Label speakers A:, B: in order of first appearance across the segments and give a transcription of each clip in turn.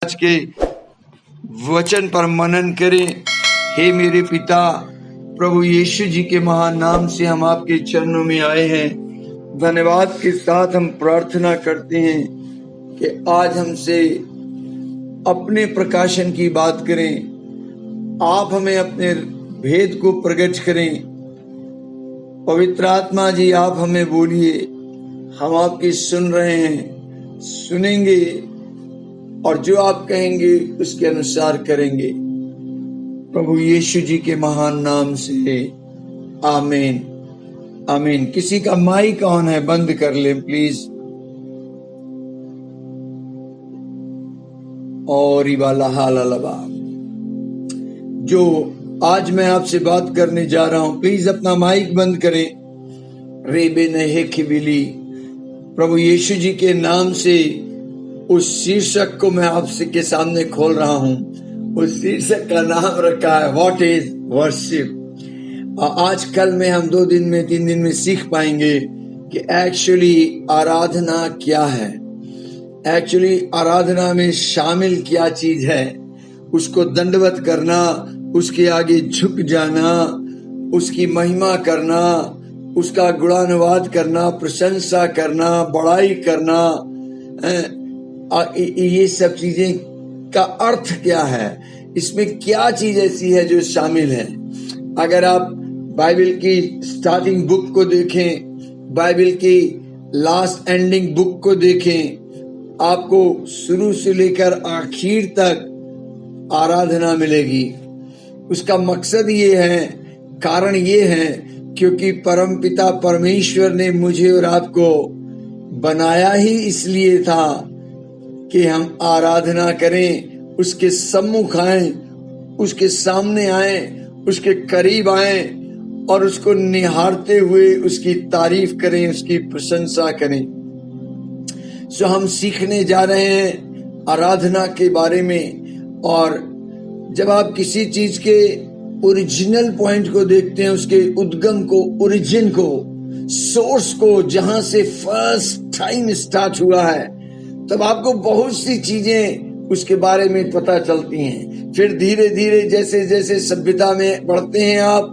A: आज के वचन पर मनन करें। हे मेरे पिता, प्रभु यीशु जी के महान नाम से हम आपके चरणों में आए हैं। धन्यवाद के साथ हम प्रार्थना करते हैं कि आज हमसे अपने प्रकाशन की बात करें। आप हमें अपने भेद को प्रकट करें। पवित्र आत्मा जी, आप हमें बोलिए। हम आपकी सुन रहे हैं, सुनेंगे और जो आप कहेंगे उसके अनुसार करेंगे। प्रभु यीशु जी के महान नाम से आमीन, आमीन। किसी का माइक ऑन है, बंद कर ले प्लीज। और वाला हालालबा, जो आज मैं आपसे बात करने जा रहा हूं, प्लीज अपना माइक बंद करें। रेबे नहे खिबिली, प्रभु यीशु जी के नाम से उस शीर्षक को मैं आपसे के सामने खोल रहा हूं। उस शीर्षक का नाम रखा है व्हाट इज वर्शिप। आज कल में हम 2 दिन में 3 दिन में सीख पाएंगे कि एक्चुअली आराधना क्या है, एक्चुअली आराधना में शामिल क्या चीज है। उसको दंडवत करना, उसके आगे झुक जाना, उसकी महिमा करना, उसका गुणानुवाद करना, प्रशंसा करना, बड़ाई करना, ये सब चीजें का अर्थ क्या है, इसमें क्या चीज ऐसी है जो शामिल है। अगर आप बाइबल की स्टार्टिंग बुक को देखें, बाइबल की लास्ट एंडिंग बुक को देखें, आपको शुरू से लेकर आखिर तक आराधना मिलेगी। उसका मकसद ये है, कारण ये है क्योंकि परमपिता परमेश्वर ने मुझे और आपको बनाया ही इसलिए था कि हम आराधना करें, उसके सम्मुख आए, उसके सामने आए, उसके करीब आए और उसको निहारते हुए उसकी तारीफ करें, उसकी प्रशंसा करें। सो हम सीखने जा रहे हैं आराधना के बारे में। और जब आप किसी चीज के ओरिजिनल पॉइंट को देखते हैं, उसके उद्गम को, ओरिजिन को, सोर्स को, जहां से फर्स्ट टाइम स्टार्ट हुआ है, तब आपको बहुत सी चीजें उसके बारे में पता चलती हैं। फिर धीरे धीरे जैसे जैसे सभ्यता में बढ़ते हैं आप,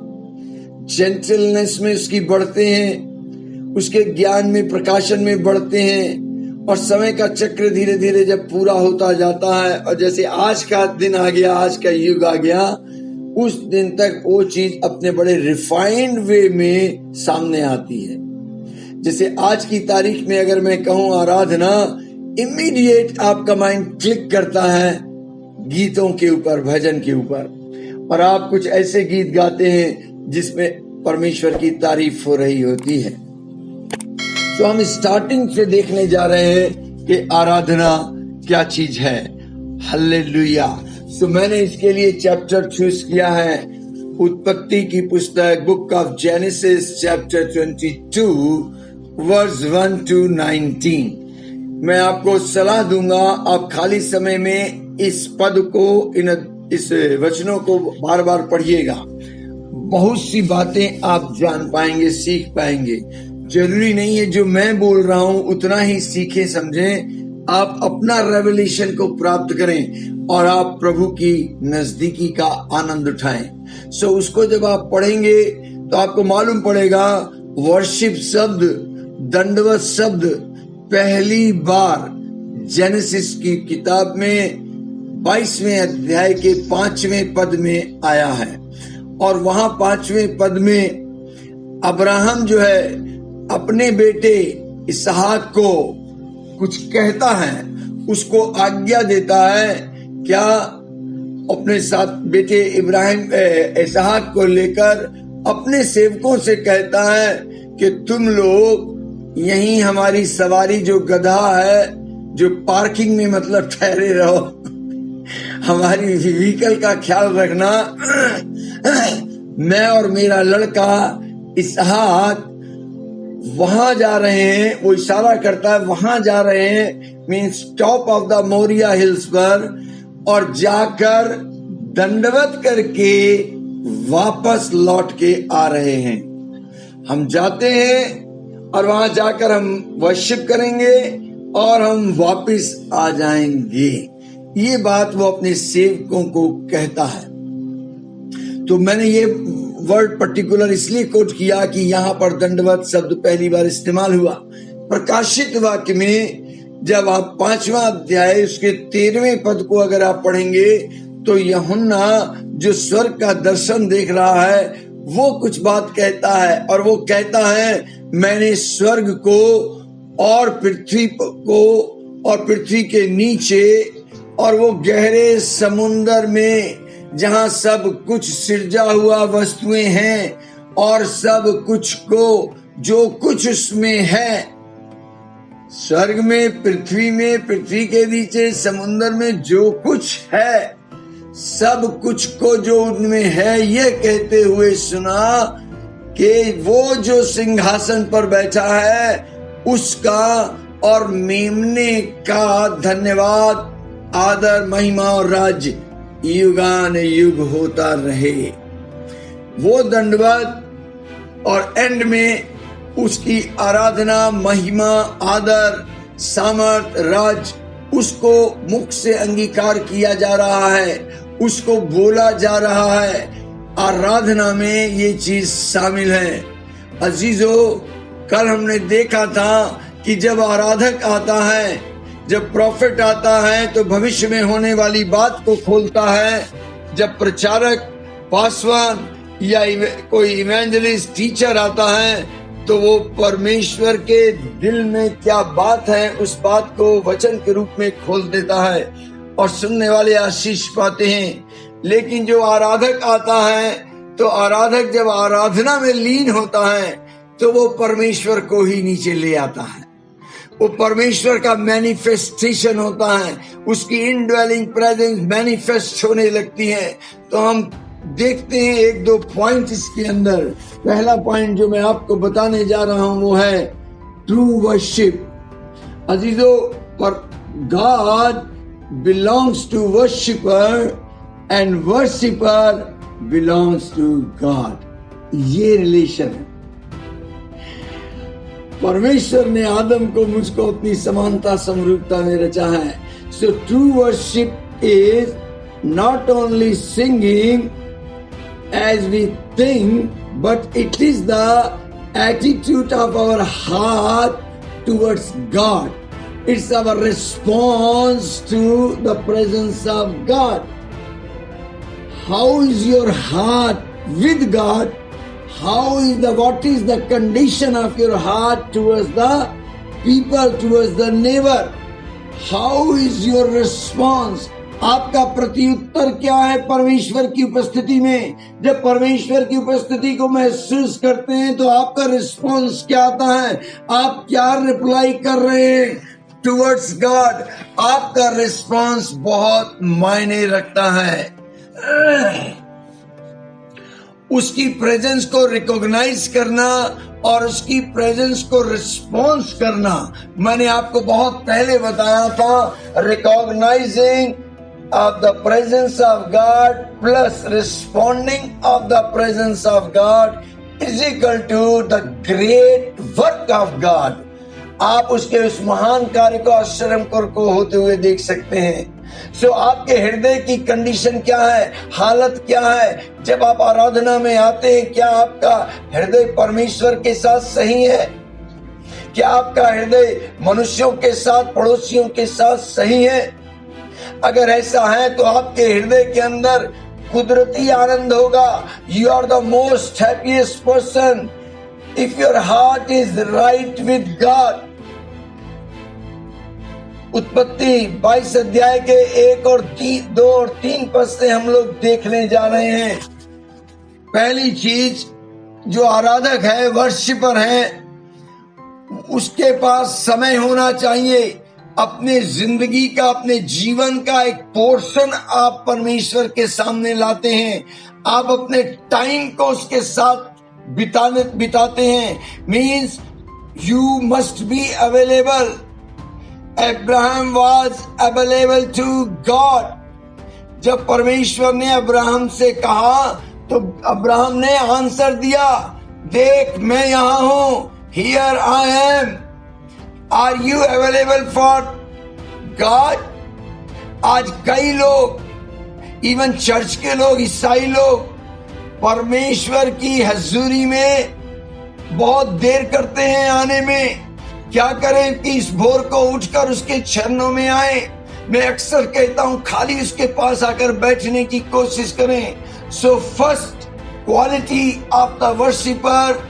A: जेंटलनेस में उसकी बढ़ते हैं, उसके ज्ञान में, प्रकाशन में बढ़ते हैं, और समय का चक्र धीरे धीरे जब पूरा होता जाता है और जैसे आज का दिन आ गया, आज का युग आ गया, उस दिन तक वो चीज अपने बड़े रिफाइंड वे में सामने आती है। जैसे आज की तारीख में अगर मैं कहूं आराधना, इमीडिएट आपका माइंड क्लिक करता है गीतों के ऊपर, भजन के ऊपर, और आप कुछ ऐसे गीत गाते हैं जिसमें परमेश्वर की तारीफ हो रही होती है। तो हम स्टार्टिंग से देखने जा रहे हैं कि आराधना क्या चीज है। हालेलुया। सो मैंने इसके लिए चैप्टर चूज किया है उत्पत्ति की पुस्तक, book of Genesis chapter 22 verse 1 to 19। मैं आपको सलाह दूंगा, आप खाली समय में इस पद को, इस वचनों को बार बार पढ़िएगा। बहुत सी बातें आप जान पाएंगे, सीख पाएंगे। जरूरी नहीं है जो मैं बोल रहा हूं उतना ही सीखे समझें। आप अपना रेवलेशन को प्राप्त करें और आप प्रभु की नजदीकी का आनंद उठाएं। सो उसको जब आप पढ़ेंगे तो आपको मालूम पड़ेगा वर्शिप शब्द, दंडवत शब्द पहली बार जेनेसिस की किताब में 22वें अध्याय के 5वें पद में आया है। और वहां 5वें पद में अब्राहम जो है अपने बेटे इसहाक को कुछ कहता है, उसको आज्ञा देता है। क्या? अपने साथ बेटे इब्राहिम इसहाक को लेकर अपने सेवकों से कहता है कि तुम लोग यहीं हमारी सवारी जो गधा है, जो पार्किंग में मतलब ठहरे रहो, हमारी व्हीकल का ख्याल रखना। मैं और मेरा लड़का इसहाक वहां जा रहे हैं, वो इशारा करता है वहां जा रहे हैं, means top of the Moriah hills पर, और जाकर दंडवत करके वापस लौट के आ रहे हैं। हम जाते हैं और वहां जाकर हम वर्शिप करेंगे और हम वापस आ जाएंगे। ये बात वो अपने सेवकों को कहता है। तो मैंने ये वर्ड पर्टिकुलर इसलिए कोट किया कि यहाँ पर दंडवत शब्द पहली बार इस्तेमाल हुआ। प्रकाशित वाक्य में जब आप 5वां अध्याय उसके 13वें पद को अगर आप पढ़ेंगे तो यूहन्ना जो स्वर्ग का दर्शन देख रहा है वो कुछ बात कहता है, और वो कहता है मैंने स्वर्ग को और पृथ्वी को और पृथ्वी के नीचे और वो गहरे समुन्दर में जहां सब कुछ सिरजा हुआ वस्तुएं हैं और सब कुछ को जो कुछ उसमें है, स्वर्ग में, पृथ्वी के नीचे, समुन्दर में जो कुछ है, सब कुछ को जो उनमें है, ये कहते हुए सुना कि वो जो सिंहासन पर बैठा है उसका और मेमने का धन्यवाद, आदर, महिमा और राज्य युगान युग होता रहे। वो दंडवत और एंड में उसकी आराधना, महिमा, आदर, सामर्थ, राज, उसको मुख से अंगीकार किया जा रहा है, उसको बोला जा रहा है। आराधना में ये चीज शामिल है। अजीजों, कल हमने देखा था कि जब आराधक आता है, जब प्रॉफिट आता है तो भविष्य में होने वाली बात को खोलता है। जब प्रचारक, पासवान या कोई इवेंजलिस्ट, टीचर आता है तो वो परमेश्वर के दिल में क्या बात है उस बात को वचन के रूप में खोल देता है और सुनने वाले आशीष पाते हैं। लेकिन जो आराधक आता है तो आराधक जब आराधना में लीन होता है तो वो परमेश्वर को ही नीचे ले आता है। वो परमेश्वर का मैनिफेस्टेशन होता है, उसकी इनड्वेलिंग प्रेजेंस मैनिफेस्ट होने लगती है। तो हम देखते हैं एक दो पॉइंट इसके अंदर। पहला पॉइंट जो मैं आपको बताने जा रहा हूं वो है ट्रू वर्शिप। अजीजों, पर God belongs to worshipper and worshipper belongs to God. ये रिलेशन है। परमेश्वर ने आदम को, मुझको अपनी समानता समरूपता में रचा है। So true worship is not only singing as we think, but it is the attitude of our heart towards God. It's our response to the presence of God. How is your heart with God? What is the condition of your heart towards the people, towards the neighbor? How is your response? आपका प्रत्युत्तर क्या है परमेश्वर की उपस्थिति में? जब परमेश्वर की उपस्थिति को महसूस करते हैं तो आपका रिस्पॉन्स क्या आता है? आप क्या रिप्लाई कर रहे हैं टुवर्ड्स गॉड? आपका रिस्पॉन्स बहुत मायने रखता है। उसकी प्रेजेंस को रिकॉग्नाइज करना और उसकी प्रेजेंस को रिस्पॉन्स करना, मैंने आपको बहुत पहले बताया था। Recognising of the presence of God plus responding of the presence of God is equal to the great work of God. आप उसके उस महान कार्य को आश्चर्य को होते हुए देख सकते हैं। सो आपके हृदय की कंडीशन क्या है, हालत क्या है जब आप आराधना में आते हैं? क्या आपका हृदय परमेश्वर के साथ सही है? क्या आपका हृदय मनुष्यों के साथ, पड़ोसियों के साथ सही है? अगर ऐसा है तो आपके हृदय के अंदर कुदरती आनंद होगा। You are the most happiest person if your heart is right with God. उत्पत्ति 22 अध्याय के 1 और 2 और 3 पद से हम लोग देखने जा रहे हैं। पहली चीज, जो आराधक है, वर्शिपर है, उसके पास समय होना चाहिए। अपने जिंदगी का, अपने जीवन का एक पोर्शन आप परमेश्वर के सामने लाते हैं। आप अपने टाइम को उसके साथ बिताते हैं। Means you must be available. Abraham was available to God. जब परमेश्वर ने अब्राहम से कहा तो अब्राहम ने आंसर दिया, देख मैं यहां हूं, here I am. Are you available for God? आज कई लोग, इवन चर्च के लोग, ईसाई लोग परमेश्वर की हजूरी में बहुत देर करते हैं आने में। क्या करें कि इस भोर को उठकर उसके चरणों में आए। मैं अक्सर कहता हूं खाली उसके पास आकर बैठने की कोशिश करें। So first quality of the worshipper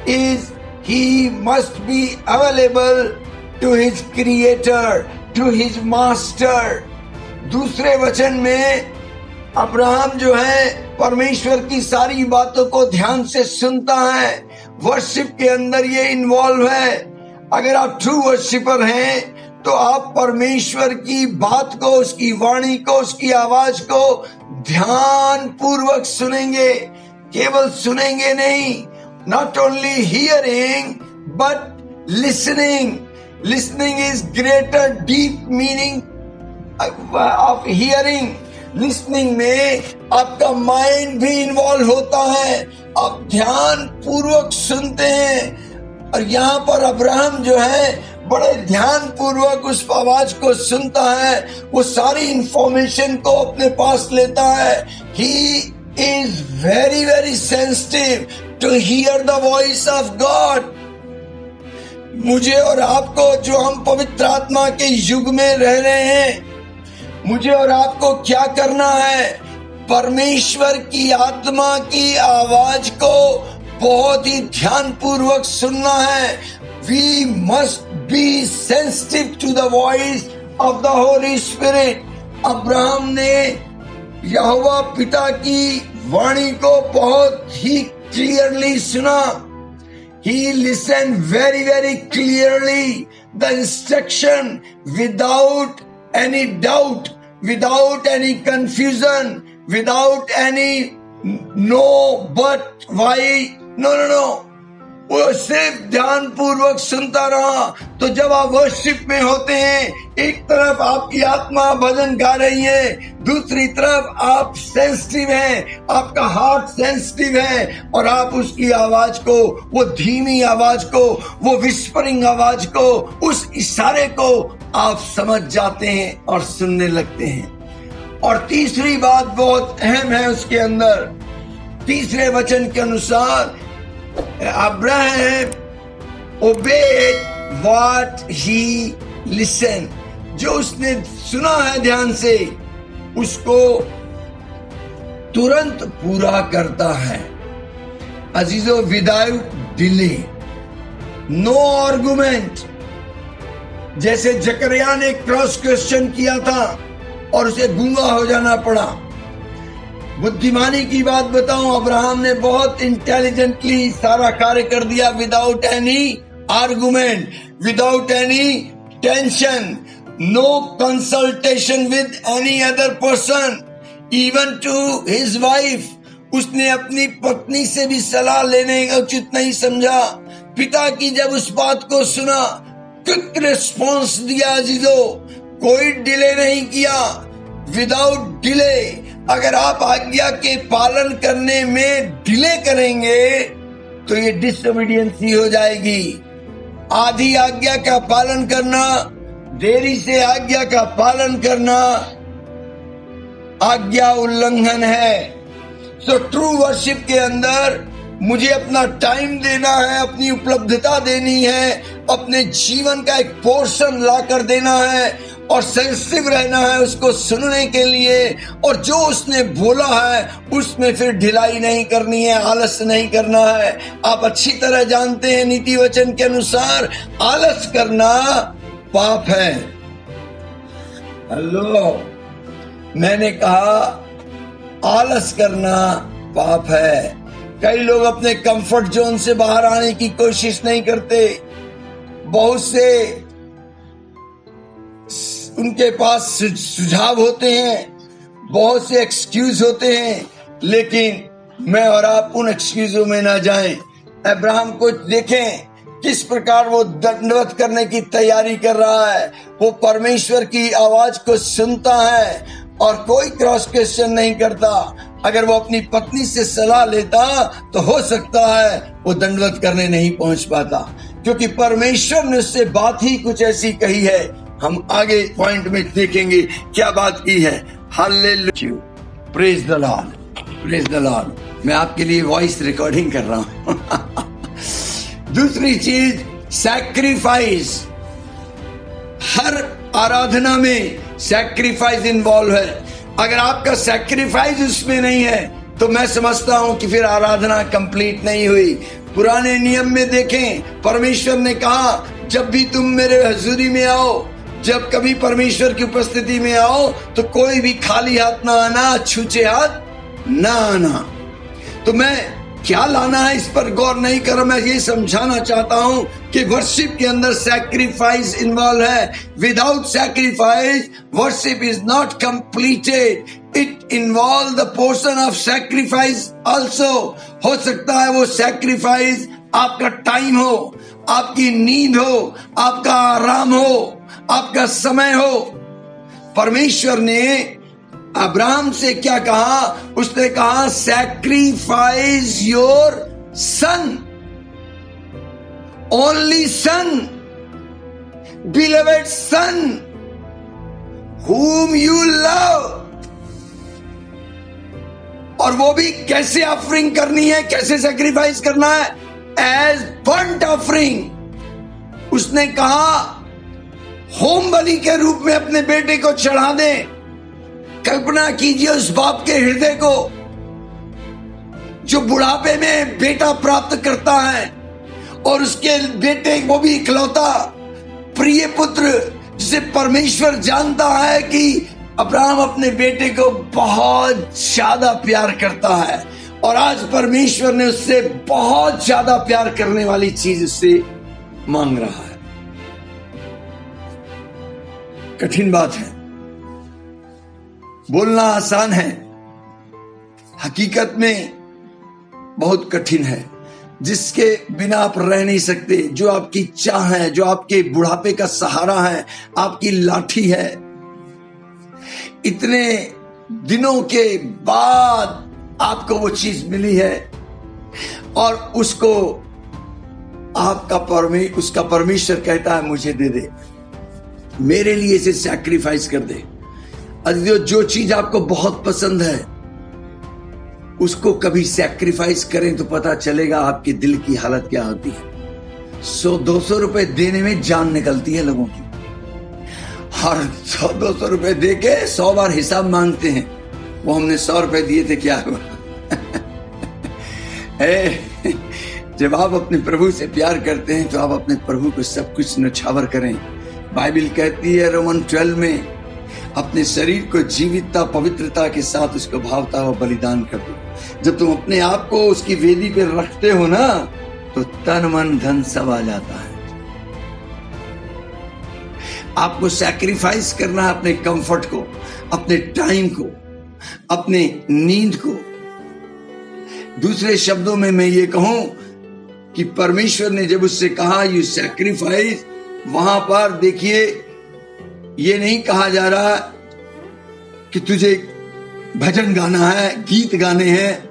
A: is he must be available to his creator, to his master. दूसरे वचन में अब्राहम जो है परमेश्वर की सारी बातों को ध्यान से सुनता है। वर्शिप के अंदर ये इन्वॉल्व है। अगर आप ट्रू वर्शिपर हैं तो आप परमेश्वर की बात को, उसकी वाणी को, उसकी आवाज को ध्यान पूर्वक सुनेंगे। केवल सुनेंगे नहीं, not only hearing but listening. Listening is greater deep meaning of hearing. Listening में आपका माइंड भी इन्वॉल्व होता है, आप ध्यान पूर्वक सुनते हैं। और यहाँ पर अब्राहम जो है बड़े ध्यान पूर्वक उस आवाज को सुनता है, वो सारी इंफॉर्मेशन को अपने पास लेता है। He is very very sensitive to hear the voice of God. मुझे और आपको, जो हम पवित्र आत्मा के युग में रह रहे हैं, मुझे और आपको क्या करना है? परमेश्वर की आत्मा की आवाज को बहुत ही ध्यान पूर्वक सुनना है। We must be sensitive to the voice of the Holy Spirit. Abraham ने यहोवा पिता की वाणी को बहुत ही क्लियरली सुना। He listened very very clearly the instruction without any doubt, without any confusion, without any no but why, no. वो सिर्फ ध्यान पूर्वक सुनता रहा। तो जब आप वर्शिप में होते हैं, एक तरफ आपकी आत्मा भजन गा रही है, दूसरी तरफ आप सेंसिटिव हैं, आपका हार्ट सेंसिटिव है और आप उसकी आवाज को, वो धीमी आवाज को, वो विस्परिंग आवाज को, उस इशारे को आप समझ जाते हैं और सुनने लगते हैं। और तीसरी बात बहुत अहम है उसके अंदर, तीसरे वचन के अनुसार Abraham obeyed what he listened. जो उसने सुना है ध्यान से, उसको तुरंत पूरा करता है। अजीजों, विदाउट डिले, नो आर्गुमेंट। जैसे जकरिया ने क्रॉस क्वेश्चन किया था और उसे गूंगा हो जाना पड़ा। बुद्धिमानी की बात बताऊं, अब्राहम ने बहुत इंटेलिजेंटली सारा कार्य कर दिया, without any argument, without any tension, no consultation with any other person, even to his wife. उसने अपनी पत्नी से भी सलाह लेने का उचित नहीं समझा। पिता की जब उस बात को सुना, क्विक रिस्पॉन्स दिया। अजीजों, कोई डिले नहीं किया, विदाउट डिले। अगर आप आज्ञा के पालन करने में डिले करेंगे तो ये डिसोबीडियंसी हो जाएगी। आधी आज्ञा का पालन करना, देरी से आज्ञा का पालन करना आज्ञा उल्लंघन है। सो ट्रू वर्शिप के अंदर मुझे अपना टाइम देना है, अपनी उपलब्धता देनी है, अपने जीवन का एक पोर्शन लाकर देना है और सेंसिटिव रहना है उसको सुनने के लिए। और जो उसने बोला है उसमें फिर ढिलाई नहीं करनी है, आलस नहीं करना है। आप अच्छी तरह जानते हैं नीति वचन के अनुसार आलस करना पाप है। हेलो, मैंने कहा आलस करना पाप है। कई लोग अपने कंफर्ट जोन से बाहर आने की कोशिश नहीं करते। बहुत से उनके पास सुझाव होते हैं, बहुत से एक्सक्यूज होते हैं, लेकिन मैं और आप उन एक्सक्यूजों में ना जाएं। अब्राहम को देखें किस प्रकार वो दंडवत करने की तैयारी कर रहा है। वो परमेश्वर की आवाज को सुनता है और कोई क्रॉस क्वेश्चन नहीं करता। अगर वो अपनी पत्नी से सलाह लेता तो हो सकता है वो दंडवत करने नहीं पहुंच पाता, क्योंकि परमेश्वर ने उससे बात ही कुछ ऐसी कही है। हम आगे पॉइंट में देखेंगे क्या बात की है। Hallelujah, praise the Lord, praise the Lord. मैं आपके लिए वॉइस रिकॉर्डिंग कर रहा हूं। दूसरी चीज, सैक्रिफाइस। हर आराधना में सैक्रिफाइस इन्वॉल्व है। अगर आपका सैक्रिफाइस उसमें नहीं है तो मैं समझता हूं कि फिर आराधना कंप्लीट नहीं हुई। पुराने नियम में देखें, परमेश्वर ने कहा जब भी तुम मेरे हजूरी में आओ, जब कभी परमेश्वर की उपस्थिति में आओ तो कोई भी खाली हाथ ना आना, छूचे हाथ ना आना। तो मैं क्या लाना है इस पर गौर नहीं कर रहा। मैं ये समझाना चाहता हूं कि वर्शिप के अंदर सैक्रिफाइस इन्वॉल्व है। Without sacrifice worship is not completed. It involve the portion of sacrifice also. हो सकता है वो सैक्रिफाइस आपका टाइम हो, आपकी नींद हो, आपका आराम हो, आपका समय हो। परमेश्वर ने अब्राहम से क्या कहा? उसने कहा sacrifice your son, only son, beloved son, whom you love। और वो भी कैसे ऑफरिंग करनी है, कैसे सैक्रिफाइस करना है? As burnt offering. उसने कहा होम बलि के रूप में अपने बेटे को चढ़ा दें। कल्पना कीजिए उस बाप के हृदय को जो बुढ़ापे में बेटा प्राप्त करता है और उसके बेटे वो भी इकलौता प्रिय पुत्र, जिसे परमेश्वर जानता है कि अब्राहम अपने बेटे को बहुत ज्यादा प्यार करता है और आज परमेश्वर ने उससे बहुत ज्यादा प्यार करने वाली चीज उससे मांग रहा है। कठिन बात है, बोलना आसान है, हकीकत में बहुत कठिन है। जिसके बिना आप रह नहीं सकते, जो आपकी चाह है, जो आपके बुढ़ापे का सहारा है, आपकी लाठी है। इतने दिनों के बाद आपको वो चीज मिली है और उसको उसका परमेश्वर कहता है मुझे दे दे, मेरे लिए इसे सैक्रिफाइस कर दे। जो चीज आपको बहुत पसंद है उसको कभी सैक्रिफाइस करें तो पता चलेगा आपके दिल की हालत क्या होती है। 100-200 रुपए देने में जान निकलती है लोगों की, और 100-200 रुपए दे के 100 बार हिसाब मांगते हैं। वो हमने 100 रुपए दिए थे, क्या हुआ? जब आप अपने प्रभु से प्यार करते हैं तो आप अपने प्रभु को सब कुछ नछावर करें। बाइबल कहती है रोमन 12 में, अपने शरीर को जीवितता पवित्रता के साथ उसको भावता हुआ बलिदान कर दो। जब तुम अपने आप को उसकी वेदी पे रखते हो ना तो तन मन धन सब आ जाता है। आपको सैक्रिफाइस करना है अपने कंफर्ट को, अपने टाइम को, अपने नींद को। दूसरे शब्दों में मैं ये कहूं कि परमेश्वर ने जब उससे कहा यू सैक्रिफाइस, वहां पर देखिए ये नहीं कहा जा रहा कि तुझे भजन गाना है, गीत गाने हैं।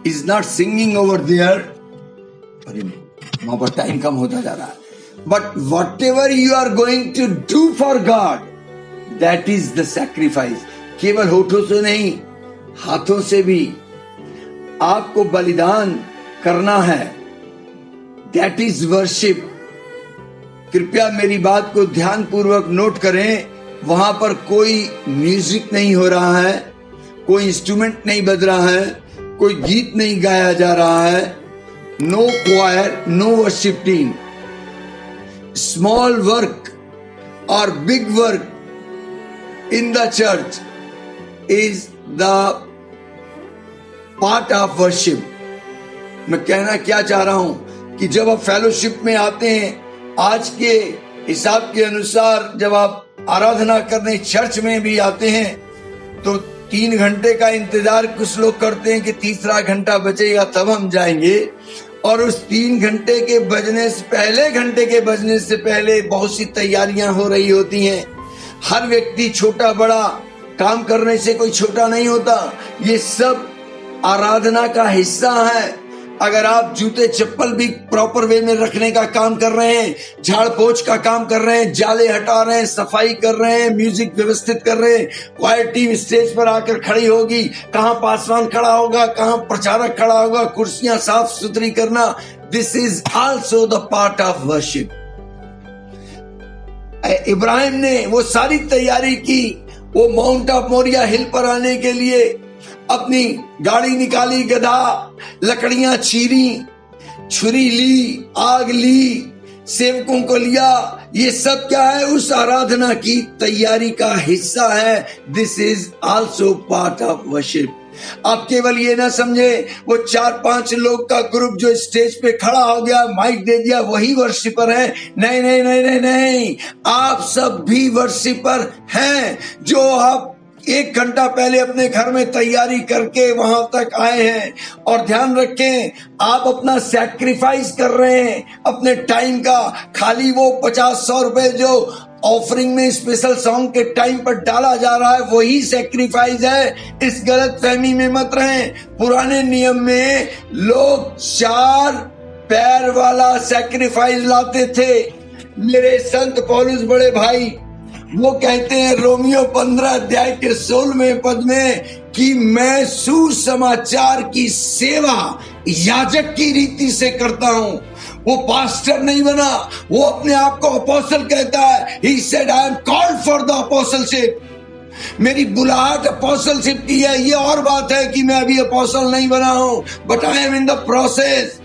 A: Is not singing over there, वहां पर टाइम कम होता जा रहा है। But whatever you are going to do for God, that is the sacrifice. केवल होठों से नहीं, हाथों से भी आपको बलिदान करना है। That is worship. कृपया मेरी बात को ध्यान पूर्वक नोट करें। वहां पर कोई म्यूजिक नहीं हो रहा है, कोई इंस्ट्रूमेंट नहीं बज रहा है, कोई गीत नहीं गाया जा रहा है। No choir, no worship team. Small work और big work in the church is the part of worship. मैं कहना क्या चाह रहा हूं कि जब आप फेलोशिप में आते हैं, आज के हिसाब के अनुसार जब आप आराधना करने चर्च में भी आते हैं तो 3 घंटे का इंतजार कुछ लोग करते हैं कि तीसरा घंटा बचेगा तब हम जाएंगे। और उस 3 घंटे के बजने से पहले, घंटे के बजने से पहले बहुत सी तैयारियां हो रही होती हैं। हर व्यक्ति छोटा बड़ा काम करने से कोई छोटा नहीं होता। ये सब आराधना का हिस्सा है। अगर आप जूते चप्पल भी प्रॉपर वे में रखने का काम कर रहे हैं, झाड़ पोछ का काम कर रहे हैं, जाले हटा रहे हैं, सफाई कर रहे हैं, म्यूजिक व्यवस्थित कर रहे हैं, क्वायर टीम स्टेज पर आकर खड़ी होगी, कहां पासवान खड़ा होगा, कहां प्रचारक खड़ा होगा, कुर्सियां साफ सुथरी करना, this is also the part of worship. Ibrahim ने वो सारी तैयारी की, वो माउंट ऑफ मोरिया हिल पर आने के लिए अपनी गाड़ी निकाली, गधा, लकड़ियां चीरी, छुरी ली, आग ली, सेवकों को लिया। ये सब क्या है? उस आराधना की तैयारी का हिस्सा है। This is also part of worship. आप केवल ये ना समझे वो 4-5 लोग का ग्रुप जो स्टेज पे खड़ा हो गया, माइक दे दिया, वही वर्शिपर है। नहीं नहीं नहीं नहीं नहीं, आप सब भी वर्शिपर हैं। जो आप 1 घंटा पहले अपने घर में तैयारी करके वहां तक आए हैं। और ध्यान रखें, आप अपना सैक्रिफाइस कर रहे हैं अपने टाइम का। खाली वो 50-100 रुपए जो ऑफरिंग में स्पेशल सॉन्ग के टाइम पर डाला जा रहा है, वही सैक्रिफाइस है। इस गलत फहमी में मत रहें। पुराने नियम में लोग 4 पैर वाला सैक्रिफाइस लाते थे। मेरे संत पौलुस बड़े भाई वो कहते हैं रोमियो 15 अध्याय के 16वें पद में कि मैं सुसमाचार की सेवा याजक की रीति से करता हूं। वो पास्टर नहीं बना, वो अपने आप को अपोस्टल कहता है। He said, I am called for the apostleship। मेरी बुलाहट अपोस्टलशिप की है। ये और बात है कि मैं अभी अपोस्टल नहीं बना हूं, but I am in the process.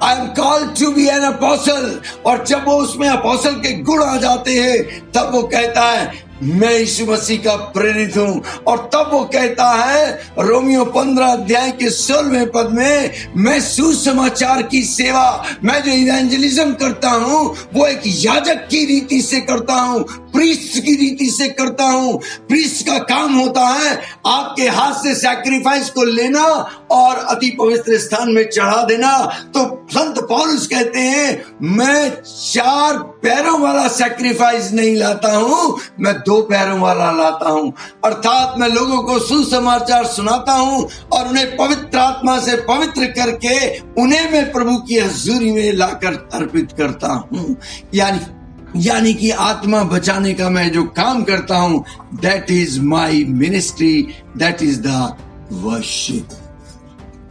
A: I am called to be an apostle. और जब वो उसमें अपोस्टल के गुण आ जाते हैं, तब वो कहता है मैं यीशु मसीह का प्रेरित हूं। और तब वो कहता है रोमियो 15 अध्याय के 16वें पद में, मैं सुसमाचार की सेवा, मैं जो इवेंजलिज्म करता हूं वो एक याजक की रीति से करता हूं, प्रीस्ट की रीति से करता हूं। प्रीस्ट का काम होता है आपके हाथ से सैक्रिफाइस को लेना और अति पवित्र स्थान में चढ़ा देना। तो संत पौलुस कहते हैं मैं 4 पैरों वाला सैक्रिफाइस नहीं लाता हूं, मैं 2 पैरों वाला लाता हूं। अर्थात मैं लोगों को सुसमाचार सुनाता हूं और उन्हें पवित्र आत्मा से पवित्र करके उन्हें मैं प्रभु की हजूरी में लाकर अर्पित करता हूं। यानी कि आत्मा बचाने का मैं जो काम करता हूं, that is my ministry, that is the worship.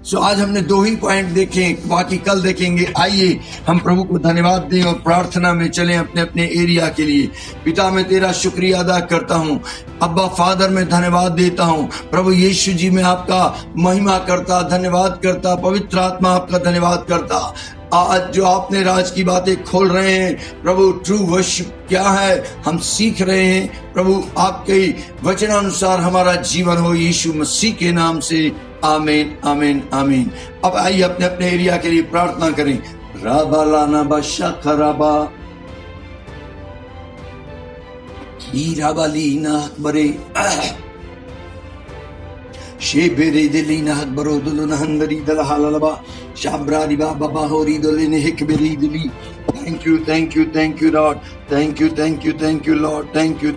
A: So आज हमने 2 ही पॉइंट देखे, बाकी कल देखेंगे। आइए हम प्रभु को धन्यवाद दें और प्रार्थना में चलें अपने अपने एरिया के लिए। पिता मैं तेरा शुक्रिया अदा करता हूँ, अब्बा फादर मैं धन्यवाद देता हूँ। प्रभु यीशु जी मैं आपका महिमा करता, धन्यवाद करता, पवित्र आत्मा आपका धन्यवाद करता। आज जो आपने राज की बातें खोल रहे हैं प्रभु, ट्रू वर्शिप क्या है हम सीख रहे हैं प्रभु। आपके वचनानुसार हमारा जीवन हो, यीशु मसीह के नाम से आमीन आमीन आमीन। अब आइए अपने अपने एरिया के लिए प्रार्थना करें। राबा लाना बाशा खराबा हीराबा लीना बरे शेबेरे दिलीना बरो दुलना हंदरी दलहालबा शाब्रारी बाबा होरी दलेने हिकबेरी दिली। Thank you Lord, thank you Lord, thank you Lord, thank you.